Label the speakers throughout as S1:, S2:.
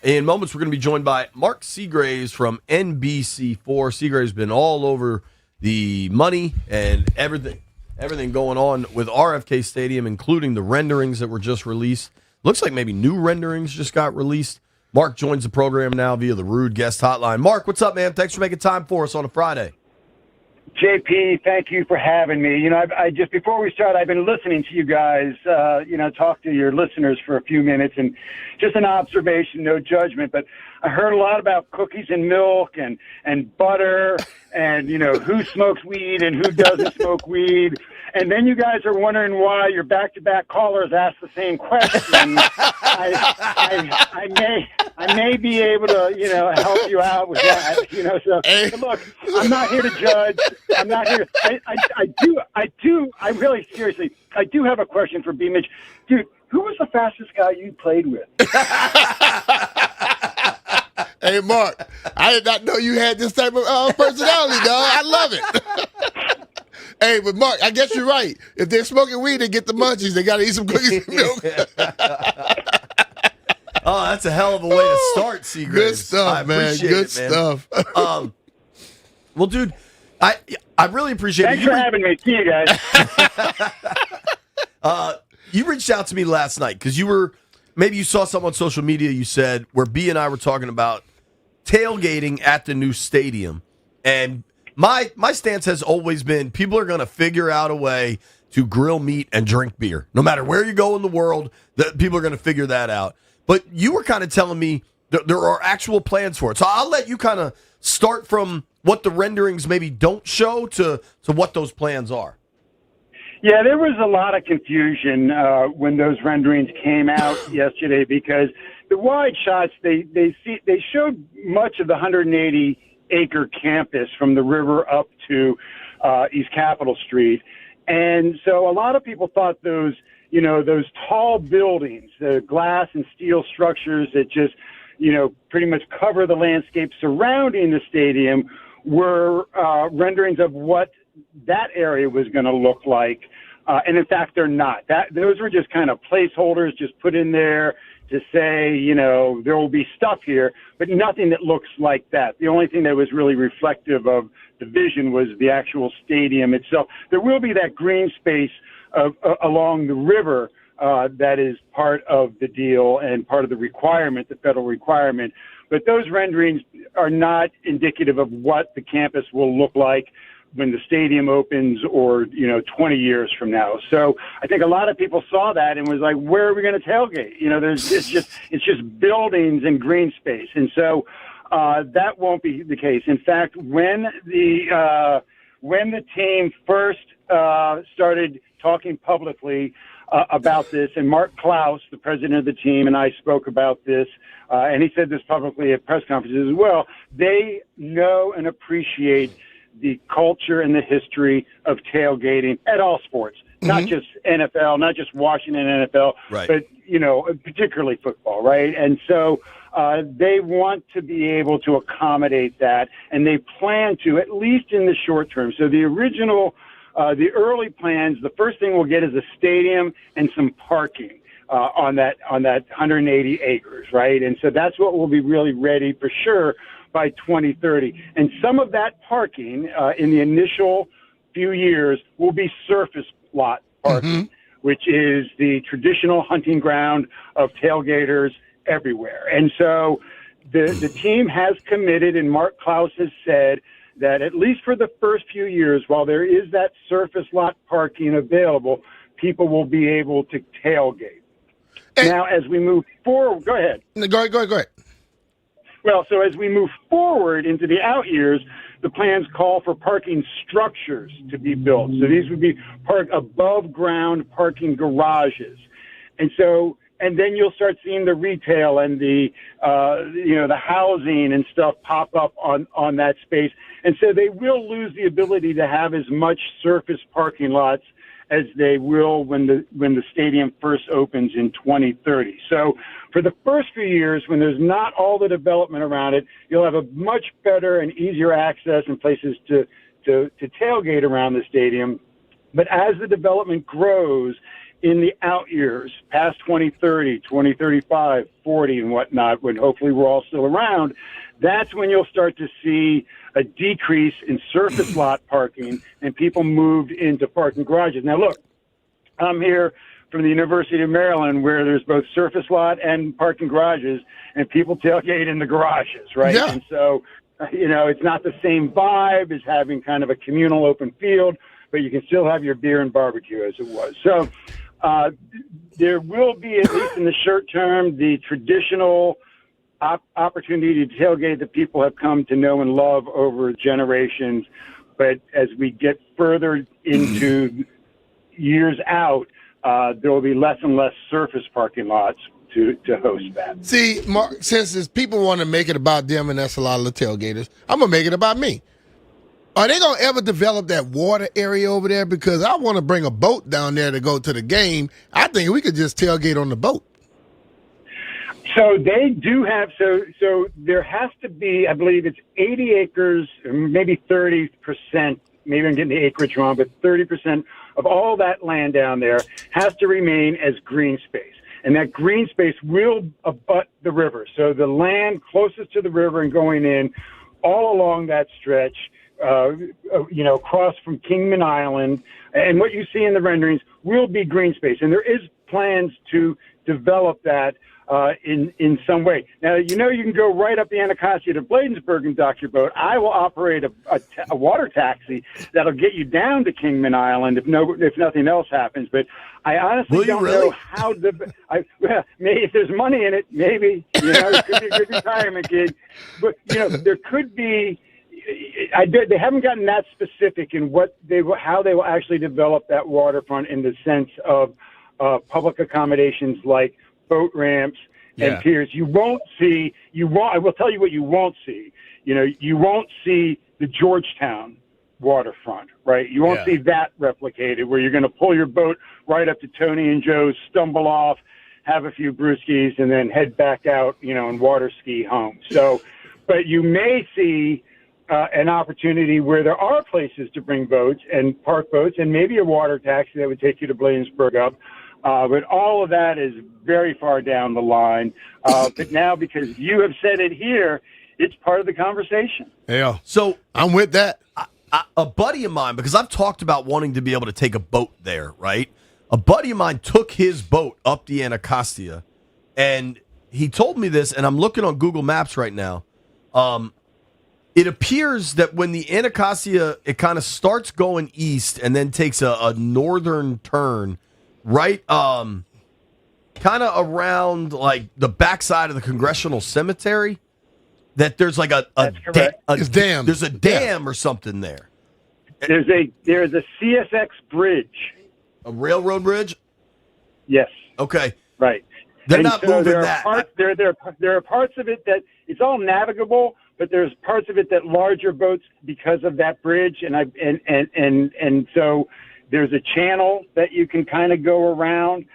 S1: In moments, we're going to be joined by Mark Segraves from NBC4. Segraves been all over the money and everything going on with RFK Stadium, including the renderings that were just released. Looks like maybe new renderings just got released. Mark joins the program now via the Rude Guest Hotline. Mark, what's up, man? Thanks for making time for us on a Friday.
S2: JP, thank you for having me. You know, I just before we start, I've been listening to you guys, talk to your listeners for a few minutes, and just an observation, no judgment. But I heard a lot about cookies and milk and butter, and who smokes weed and who doesn't smoke weed. And then you guys are wondering why your back-to-back callers ask the same question. I may be able to, help you out with that. So look, I'm not here to judge. I'm not here. I really seriously, I do have a question for BMitch. Dude, who was the fastest guy you played with?
S3: Hey, Mark, I did not know you had this type of personality, dog. I love it. Hey, but Mark, I guess you're right. If they're smoking weed, they get the munchies. They got to eat some cookies and milk.
S1: Oh, that's a hell of a way to start, Segraves.
S3: Good stuff, man. Good stuff.
S1: Well, dude, I really appreciate
S2: it. Thanks for having me. See you guys.
S1: You reached out to me last night because maybe you saw something on social media, you said, where B and I were talking about tailgating at the new stadium. And my stance has always been people are going to figure out a way to grill meat and drink beer. No matter where you go in the world, that people are going to figure that out. But you were kind of telling me that there are actual plans for it. So I'll let you kind of start from what the renderings maybe don't show to what those plans are.
S2: Yeah, there was a lot of confusion when those renderings came out yesterday because the wide shots, they showed much of the 180-acre campus from the river up to East Capitol Street. And so a lot of people thought those tall buildings, the glass and steel structures that just, pretty much cover the landscape surrounding the stadium were renderings of what that area was going to look like. And in fact, they're not. Those were just kind of placeholders just put in there to say, there will be stuff here, but nothing that looks like that. The only thing that was really reflective of the vision was the actual stadium itself. There will be that green space along the river that is part of the deal and part of the requirement, the federal requirement. But those renderings are not indicative of what the campus will look like when the stadium opens or, 20 years from now. So I think a lot of people saw that and was like, where are we going to tailgate? It's just buildings and green space. And so that won't be the case. In fact, when the team first started talking publicly about this, and Mark Klaus, the president of the team, and I spoke about this, and he said this publicly at press conferences as well, they know and appreciate the culture and the history of tailgating at all sports, not just NFL, not just Washington NFL,
S1: right,
S2: but, particularly football, right? And so they want to be able to accommodate that, and they plan to, at least in the short term. So the early plans, the first thing we'll get is a stadium and some parking on that 180 acres, right? And so that's what will be really ready for sure by 2030. And some of that parking in the initial few years will be surface lot parking, which is the traditional hunting ground of tailgaters everywhere. And so the team has committed, and Mark Klaus has said, that at least for the first few years, while there is that surface lot parking available, people will be able to tailgate. Now, as we move forward, go ahead.
S3: Go ahead.
S2: Well, so as we move forward into the out years, the plans call for parking structures to be built. So these would be above ground parking garages. And then you'll start seeing the retail and the housing and stuff pop up on that space. And so they will lose the ability to have as much surface parking lots as they will when the stadium first opens in 2030. So for the first few years, when there's not all the development around it, you'll have a much better and easier access and places to tailgate around the stadium. But as the development grows, in the out years, past 2030, 2035, 40 and whatnot, when hopefully we're all still around, that's when you'll start to see a decrease in surface lot parking and people moved into parking garages. Now, look, I'm here from the University of Maryland where there's both surface lot and parking garages, and people tailgate in the garages, right?
S3: Yeah.
S2: And so, it's not the same vibe as having kind of a communal open field, but you can still have your beer and barbecue as it was. So there will be, at least in the short term, the traditional opportunity to tailgate that people have come to know and love over generations. But as we get further into years out, there will be less and less surface parking lots to host that.
S3: See, Mark, since people want to make it about them, and that's a lot of the tailgaters, I'm going to make it about me. Are they going to ever develop that water area over there? Because I want to bring a boat down there to go to the game. I think we could just tailgate on the boat.
S2: So they do have, so there has to be, I believe it's 80 acres, or maybe 30%, maybe I'm getting the acreage wrong, but 30% of all that land down there has to remain as green space. And that green space will abut the river. So the land closest to the river and going in all along that stretch, across from Kingman Island, and what you see in the renderings will be green space. And there is plans to develop that in some way. Now, you can go right up the Anacostia to Bladensburg and dock your boat. I will operate a water taxi that'll get you down to Kingman Island if nothing else happens. But I honestly don't know how if there's money in it, maybe, it could be a good retirement gig. But, there could be, they haven't gotten that specific in how they will actually develop that waterfront in the sense of public accommodations like boat ramps and piers. I will tell you what you won't see. You won't see the Georgetown waterfront, right? You won't see that replicated where you're going to pull your boat right up to Tony and Joe's, stumble off, have a few brewskis, and then head back out, and water ski home. So, but you may see an opportunity where there are places to bring boats and park boats and maybe a water taxi that would take you to Bladensburg up. But all of that is very far down the line. But now, because you have said it here, it's part of the conversation.
S3: Yeah.
S1: So
S3: I'm with that.
S1: A buddy of mine, because I've talked about wanting to be able to take a boat there, right? A buddy of mine took his boat up the Anacostia, and he told me this, and I'm looking on Google Maps right now. It appears that when the Anacostia, it kind of starts going east and then takes a northern turn, right? Kind of around like the backside of the Congressional Cemetery. That there's like
S2: That's correct.
S3: Dam.
S1: There's a dam or something there.
S2: There's a CSX bridge.
S1: A railroad bridge?
S2: Yes.
S1: Okay.
S2: Right.
S1: They're
S2: And
S1: not
S2: so
S1: moving
S2: there are
S1: that.
S2: Parts, there are parts of it that it's all navigable, but there's parts of it that larger boats because of that bridge, and so there's a channel that you can kind of go around.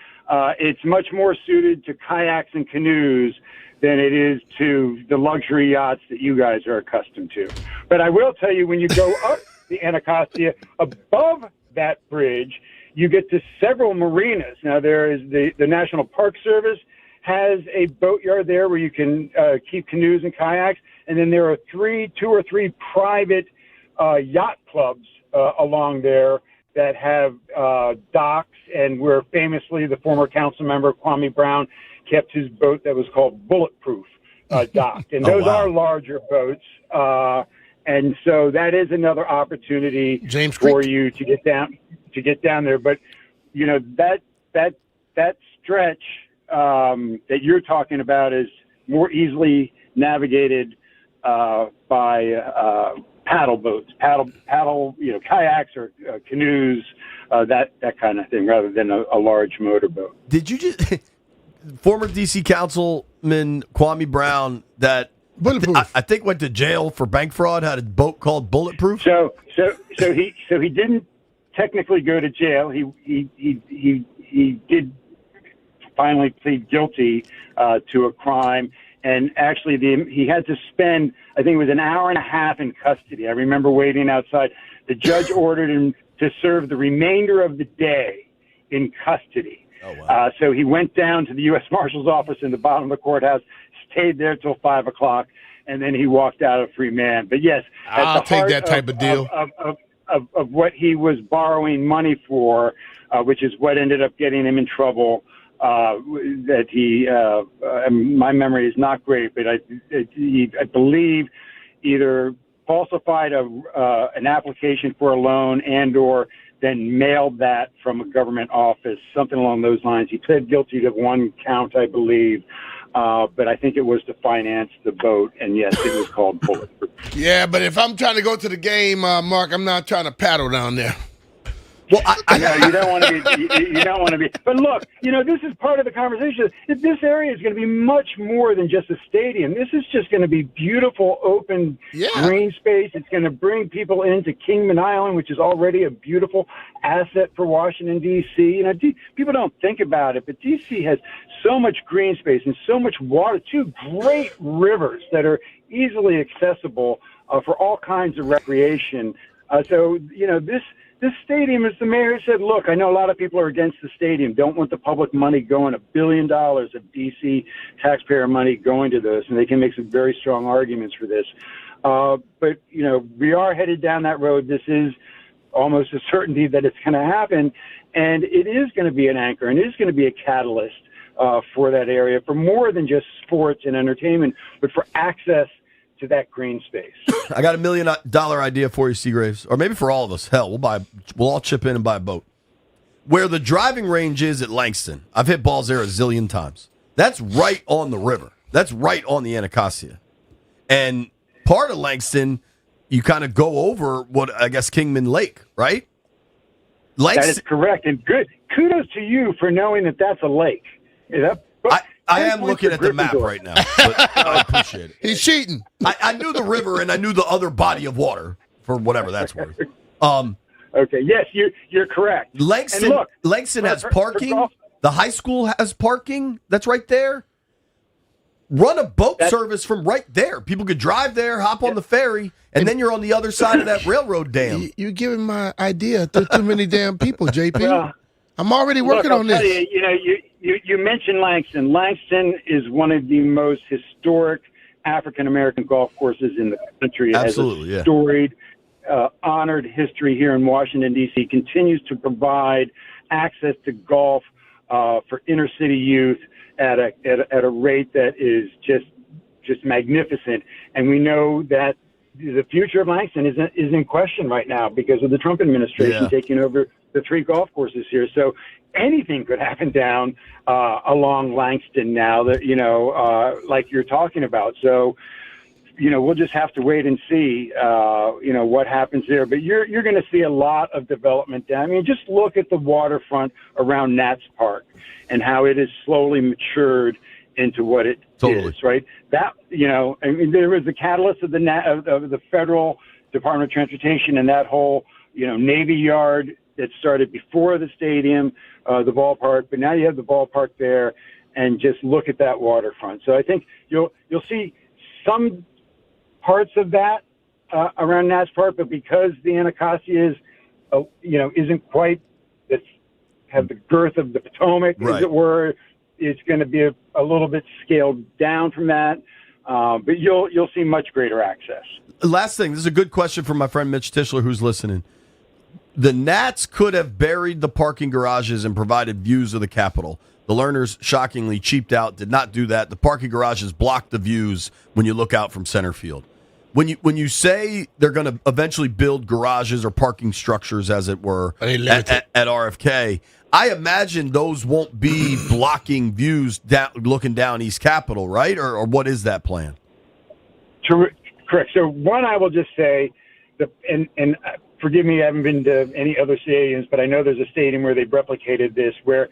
S2: It's much more suited to kayaks and canoes than it is to the luxury yachts that you guys are accustomed to. But I will tell you, when you go up the Anacostia, above that bridge, you get to several marinas. Now, there is the National Park Service has a boatyard there where you can keep canoes and kayaks. And then there are two or three private yacht clubs along there that have docks, and where famously the former council member Kwame Brown kept his boat that was called Bulletproof docked. And those are larger boats. And so that is another opportunity for you to get down there. But, that stretch that you're talking about is more easily navigated by paddle boats, kayaks or canoes, that kind of thing, rather than a large motorboat.
S1: Did you just former D.C. Councilman Kwame Brown that I think went to jail for bank fraud, had a boat called Bulletproof?
S2: So he didn't technically go to jail. He did finally plead guilty to a crime. And actually, he had to spend, I think it was an hour and a half in custody. I remember waiting outside. The judge ordered him to serve the remainder of the day in custody.
S1: Oh, wow.
S2: So he went down to the U.S. Marshal's office in the bottom of the courthouse, stayed there till 5 o'clock, and then he walked out a free man. But yes,
S3: I'll take that type of deal.
S2: Of what he was borrowing money for, which is what ended up getting him in trouble. That he, my memory is not great, but I believe either falsified an application for a loan and/or then mailed that from a government office, something along those lines. He pled guilty to one count, I believe. But I think it was to finance the boat, and yes, it was called bulletproof.
S3: Yeah, but if I'm trying to go to the game, Mark, I'm not trying to paddle down there.
S1: Well,
S2: No, you don't want to be. You don't want to be. But look, this is part of the conversation. This area is going to be much more than just a stadium. This is just going to be beautiful, open green space. It's going to bring people into Kingman Island, which is already a beautiful asset for Washington, D.C. People don't think about it, but D.C. has so much green space and so much water. 2 great rivers that are easily accessible for all kinds of recreation. This stadium, as the mayor said, look, I know a lot of people are against the stadium, don't want the public money going, $1 billion of D.C. taxpayer money going to this, and they can make some very strong arguments for this. But we are headed down that road. This is almost a certainty that it's going to happen, and it is going to be an anchor, and it is going to be a catalyst for that area, for more than just sports and entertainment, but for access to that green space.
S1: I got $1 million idea for you, Segraves, or maybe for all of us. Hell, we'll all chip in and buy a boat. Where the driving range is at Langston, I've hit balls there a zillion times. That's right on the river. That's right on the Anacostia. And part of Langston, you kind of go over what I guess Kingman Lake, right?
S2: That is correct, and good. Kudos to you for knowing that that's a lake.
S1: I am looking at the map right now, but I appreciate it.
S3: He's cheating.
S1: I knew the river and I knew the other body of water, for whatever that's worth.
S2: Okay, yes, you're correct.
S1: Langston has parking. The high school has parking. That's right there. Run a boat service from right there. People could drive there, hop on the ferry, and then you're on the other side of that railroad dam.
S3: You're giving my idea. There's too many damn people, JP. Well, I'm already working on this.
S2: You mentioned Langston. Langston is one of the most historic African-American golf courses in the country. It
S1: Absolutely,
S2: has a storied, honored history here in Washington, D.C. Continues to provide access to golf for inner-city youth at a rate that is just magnificent. And we know that the future of Langston is in question right now because of the Trump administration taking over the 3 golf courses here. So anything could happen down along Langston now that, like you're talking about. So, we'll just have to wait and see, what happens there. But you're going to see a lot of development down. I mean, just look at the waterfront around Nats Park and how it has slowly matured into what it is, right? That, there was the catalyst of the federal Department of Transportation and that whole, Navy Yard that started before the stadium, the ballpark, but now you have the ballpark there, and just look at that waterfront. So I think you'll see some parts of that around Nats Park, but because the Anacostia isn't quite have the girth of the Potomac, as it were, it's going to be a little bit scaled down from that. But you'll see much greater access.
S1: Last thing, this is a good question from my friend Mitch Tischler, who's listening. The Nats could have buried the parking garages and provided views of the Capitol. The Learners shockingly cheaped out, did not do that. The parking garages block the views when you look out from center field. When you say they're going to eventually build garages or parking structures, as it were, at RFK, I imagine those won't be blocking views looking down East Capitol, right? Or what is that plan?
S2: Correct. So one, I will just say, and forgive me, I haven't been to any other stadiums, but I know there's a stadium where they've replicated this, where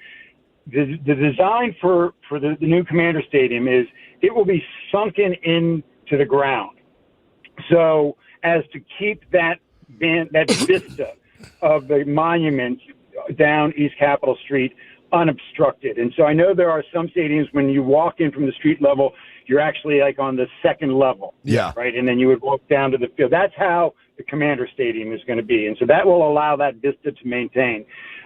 S2: the design for the new Commander Stadium is it will be sunken into the ground. So as to keep that vista of the monument down East Capitol Street unobstructed. And so I know there are some stadiums when you walk in from the street level, you're actually like on the second level.
S1: Yeah.
S2: Right. And then you would walk down to the field. That's how the Commander Stadium is going to be. And so that will allow that vista to maintain.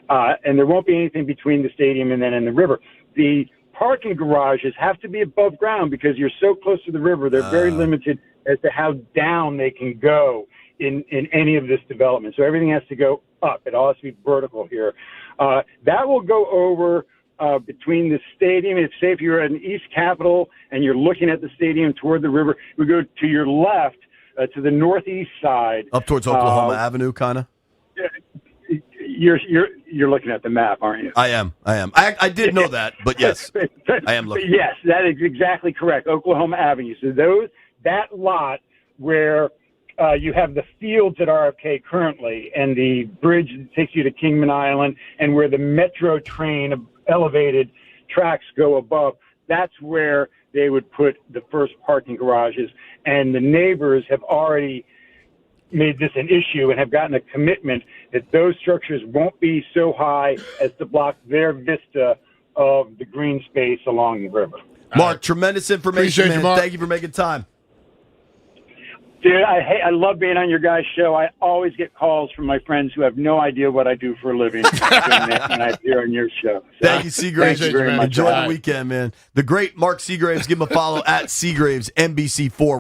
S2: and there won't be anything between the stadium and then in the river. The parking garages have to be above ground because you're so close to the river. They're very limited as to how down they can go in any of this development. So everything has to go up. It all has to be vertical here. That will go over between the stadium. Say if you're at an East Capitol and you're looking at the stadium toward the river, we go to your left to the northeast side.
S1: Up towards Oklahoma Avenue, kind of?
S2: You're looking at the map, aren't you?
S1: I am. I did know that, but yes, I am looking.
S2: Yes, that is exactly correct. Oklahoma Avenue. So that lot where you have the fields at RFK currently and the bridge that takes you to Kingman Island and where the metro train elevated tracks go above, that's where they would put the first parking garages. And the neighbors have already made this an issue and have gotten a commitment that those structures won't be so high as to block their vista of the green space along the river.
S1: Mark, tremendous information,
S3: Appreciate
S1: man.
S3: you, Mark.
S1: Thank you for making time.
S2: Dude, I love being on your guys' show. I always get calls from my friends who have no idea what I do for a living when I appear on your show. So,
S1: Thank you, Segraves.
S3: Thank you very much.
S1: Enjoy the weekend, man. The great Mark Segraves. Give him a follow at Segraves NBC4.